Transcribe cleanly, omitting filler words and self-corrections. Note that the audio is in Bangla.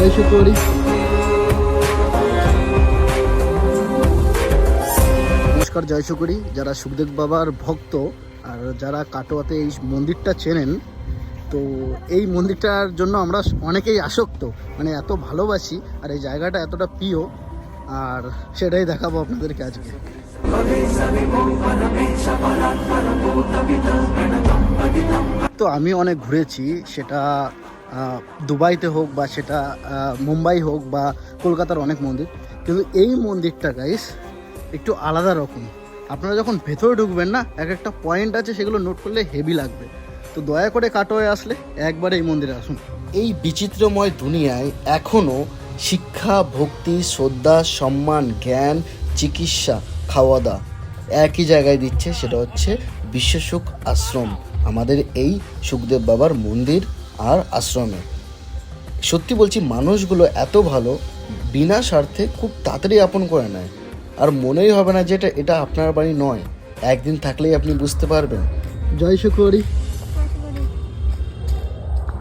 জয় শুকরি। নমস্কার, জয় শুকরি। যারা সুখদেব বাবার ভক্ত আর যারা কাটোয়াতে এই মন্দিরটা চেনেন, তো এই মন্দিরটার জন্য আমরা অনেকেই আসক্ত, মানে এত ভালোবাসি আর এই জায়গাটা এতটা প্রিয়, আর সেটাই দেখাবো আপনাদেরকে আজকে। তো আমি অনেক ঘুরেছি, সেটা দুবাইতে হোক বা সেটা মুম্বাই হোক বা কলকাতার অনেক মন্দির, কিন্তু এই মন্দিরটা গাইস একটু আলাদা রকম। আপনারা যখন ভেতরে ঢুকবেন না, এক একটা পয়েন্ট আছে, সেগুলো নোট করলে হেভি লাগবে। তো দয়া করে কাটোয়ায় আসলে একবার এই মন্দিরে আসুন। এই বিচিত্রময় দুনিয়ায় এখনও শিক্ষা, ভক্তি, শ্রদ্ধা, সম্মান, জ্ঞান, চিকিৎসা, খাওয়া দাওয়া একই জায়গায় দিচ্ছে, সেটা হচ্ছে বিশ্বসুখ আশ্রম, আমাদের এই সুখদেব বাবার মন্দির আর আশ্রমে। সত্যি বলছি, মানুষগুলো এত ভালো, বিনা স্বার্থে খুব তাড়াতাড়ি আপন করে নেয়, আর মনেই হবে না যে এটা আপনার বাড়ি নয়। একদিন থাকলেই আপনি বুঝতে পারবেন। জয় শুকরি।